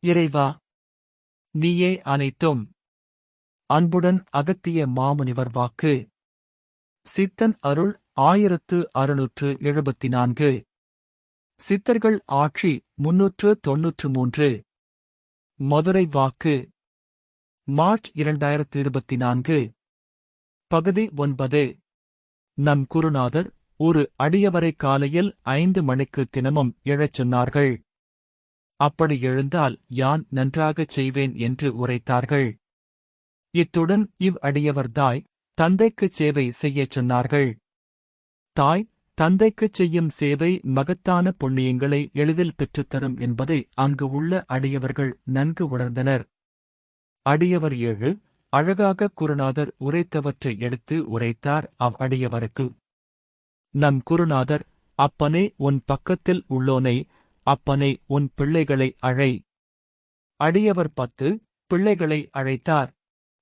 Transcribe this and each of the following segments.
இறைவா, நீயே அனைத்தும். அன்புடன் அகத்திய மாமுனிவர் வாக்கு. சித்தன் அருள் 1674. சித்தர்கள் ஆட்சி 393. மதுரை வாக்கு. மார்ச் 2024. பகுதி 9. நம் குருநாதர் ஒரு அடியவரை காலையில் 5 மணிக்கு தினமும் எழச் சொன்னார்கள். அப்படி எழுந்தால் யான் நன்றாகச் செய்வேன் என்று உரைத்தார்கள். இத்துடன் அடியவர் தாய் தந்தைக்குச் சேவை செய்யச் சொன்னார்கள். தாய் தந்தைக்குச் செய்யும் சேவை மகத்தான புண்ணியங்களை எளிதில் பெற்றுத்தரும் என்பதை அங்கு உள்ள அடியவர்கள் நன்கு உணர்ந்தனர். அடியவர் 7 அழகாக குருநாதர் உரைத்தவற்றை எடுத்து உரைத்தார் அடியவருக்கு. நம் குருநாதர், அப்பனே உன் பக்கத்தில் உள்ளோனை, அப்பனே உன் பிள்ளைகளை அழை. அடியவர் 10 பிள்ளைகளை அழைத்தார்.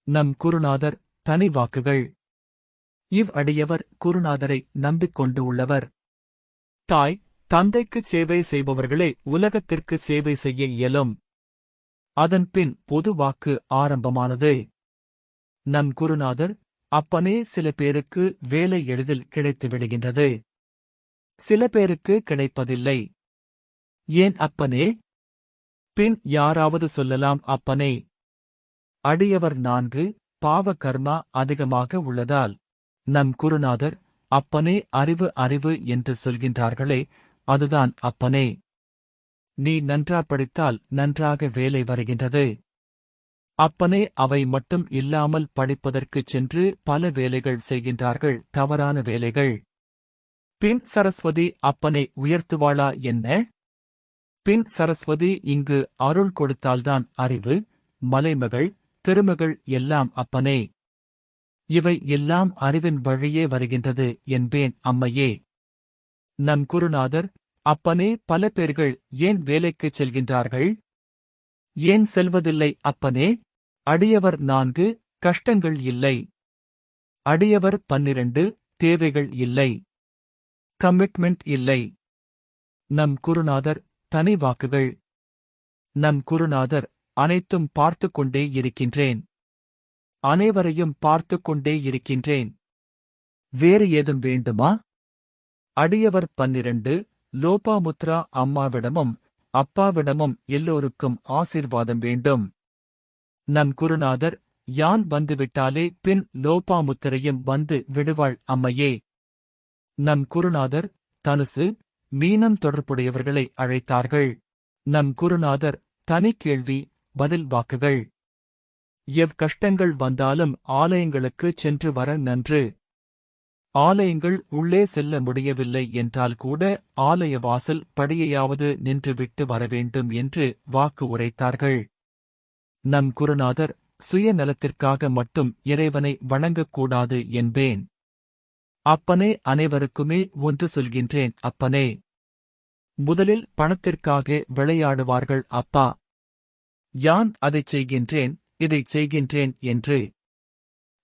நம் குருநாதர் தனி வாக்குகள். அடியவர் குருநாதரை நம்பிக்கொண்டு உள்ளவர். தாய் தந்தைக்குச் சேவை செய்பவர்களே உலகத்திற்கு சேவை செய்ய இயலும். அதன்பின் பொது வாக்கு ஆரம்பமானது. நம் குருநாதர், அப்பனே சில பேருக்கு வேலை எளிதில் கிடைத்துவிடுகின்றது, சில பேருக்கு கிடைப்பதில்லை. ஏன் அப்பனே? பின் யாராவது சொல்லலாம் அப்பனே. அடியவர் 4 பாவ கர்மா அதிகமாக உள்ளதால். நம் குருநாதர், அப்பனே அறிவு என்று சொல்கின்றார்களே, அதுதான் அப்பனே. நீ நன்றா படித்தால் நன்றாக வேலை வருகின்றது. அப்பனே அவை மட்டும் இல்லாமல் படிப்பதற்குச் சென்று பல வேலைகள் செய்கின்றார்கள், தவறான வேலைகள். பின் சரஸ்வதி அப்பனை உயர்த்துவாளா என்ன? பின் சரஸ்வதி இங்கு அருள் கொடுத்தால்தான் அறிவு, மலைமகள், திருமகள் எல்லாம் அப்பனே. இவை எல்லாம் அறிவின் வழியே வருகின்றது என்பேன் அம்மையே. நம் குருநாதர், அப்பனே பல பேர்கள் ஏன் வேலைக்குச் செல்கின்றார்கள்? ஏன் செல்வதில்லை அப்பனே? அடியவர் 4 கஷ்டங்கள் இல்லை. அடியவர் 12 தேவைகள் இல்லை. கமிட்மெண்ட் இல்லை. நம் குருநாதர் தனி வாக்குகள். நம் குருநாதர், அனைத்தும் பார்த்துக் கொண்டே இருக்கின்றேன். அனைவரையும் பார்த்துக் கொண்டே இருக்கின்றேன். வேறு ஏதும் வேண்டுமா? அடியவர் 12 லோபாமுத்ரா அம்மாவிடமும் அப்பாவிடமும் எல்லோருக்கும் ஆசீர்வாதம் வேண்டும். நம் குருநாதர், யான் வந்துவிட்டாலே பின் லோபாமுத்திரையும் வந்து விடுவாள் அம்மையே. நம் குருநாதர் தனுசு, மீனம் தொடர்புடையவர்களை அழைத்தார்கள். நம் குருநாதர் தனி கேள்வி பதில் வாக்குகள். கஷ்டங்கள் வந்தாலும் ஆலயங்களுக்குச் சென்று வர நன்று. ஆலயங்கள் உள்ளே செல்ல முடியவில்லை என்றால் கூட ஆலய வாசல் படியையாவது நின்றுவிட்டு வரவேண்டும் என்று வாக்கு உரைத்தார்கள். நம் குருநாதர், சுயநலத்திற்காக மட்டும் இறைவனை வணங்கக்கூடாது என்பேன். அப்பனே அனைவருக்குமே ஒன்று சொல்கின்றேன் அப்பனே. முதலில் பணத்திற்காக விளையாடுவார்கள் அப்பா. யான் அதைச் செய்கின்றேன், இதைச் செய்கின்றேன் என்று.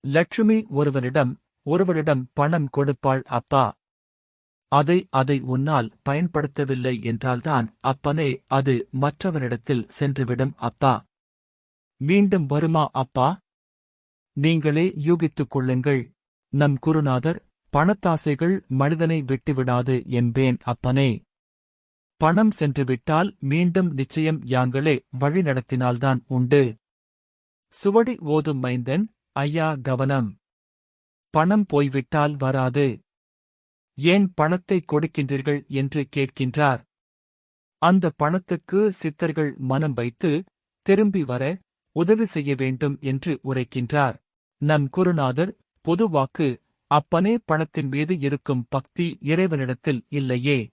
லட்சுமி ஒருவரிடம் பணம் கொடுப்பாள் அப்பா. அதை உன்னால் பயன்படுத்தவில்லை என்றால்தான் அப்பனே அது மற்றவரிடத்தில் சென்றுவிடும் அப்பா. மீண்டும் வருமா அப்பா? நீங்களே யூகித்துக் கொள்ளுங்கள். நம் குருநாதர், பணத்தாசைகள் மனிதனை விட்டுவிடாது என்பேன் அப்பனே. பணம் சென்றுவிட்டால் மீண்டும் நிச்சயம் யாங்களே வழிநடத்தினால்தான் உண்டு. சுவடி ஓதும் மைந்தன், ஐயா கவனம். பணம் போய்விட்டால் வராது. ஏன் பணத்தை கொடுக்கின்றீர்கள் என்று கேட்கின்றார். அந்த பணத்துக்கு சித்தர்கள் மனம் வைத்து திரும்பி வர உதவி செய்ய வேண்டும் என்று உரைக்கின்றார். நம் குருநாதர் பொதுவாக்கு, அப்பனே பணத்தின் மீது இருக்கும் பக்தி இறைவனிடத்தில் இல்லையே.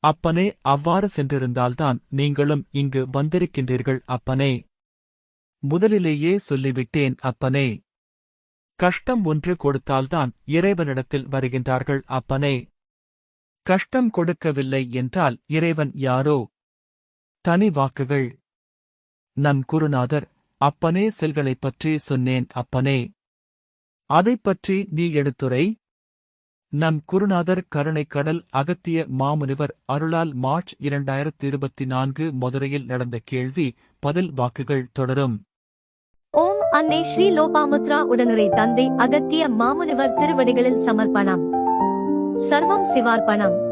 அப்பனே அவ்வாறு சென்றிருந்தால்தான் நீங்களும் இங்கு வந்திருக்கின்றீர்கள் அப்பனே. முதலிலேயே சொல்லிவிட்டேன் அப்பனே. கஷ்டம் ஒன்று கொடுத்தால்தான் இறைவனிடத்தில் வருகின்றார்கள் அப்பனே. கஷ்டம் கொடுக்கவில்லை என்றால் இறைவன் யாரோ? தனி வாக்குகள். நம் குருநாதர், அப்பனே செல்களைப் பற்றி சொன்னேன் அப்பனே. அதைப்பற்றி நீ எடுத்துரை. நம் குருநாதர் கருணைக்கடல் அகத்திய மாமுனிவர் அருளால் மார்ச் 2024 மதுரையில் நடந்த கேள்வி பதில் வாக்குகள் தொடரும். ஓம் அன்னை ஸ்ரீ லோபாமுத்ரா உடனுரை தந்தை அகத்திய மாமுனிவர் திருவடிகளில் சமர்ப்பணம். சர்வம் சிவார்ப்பணம்.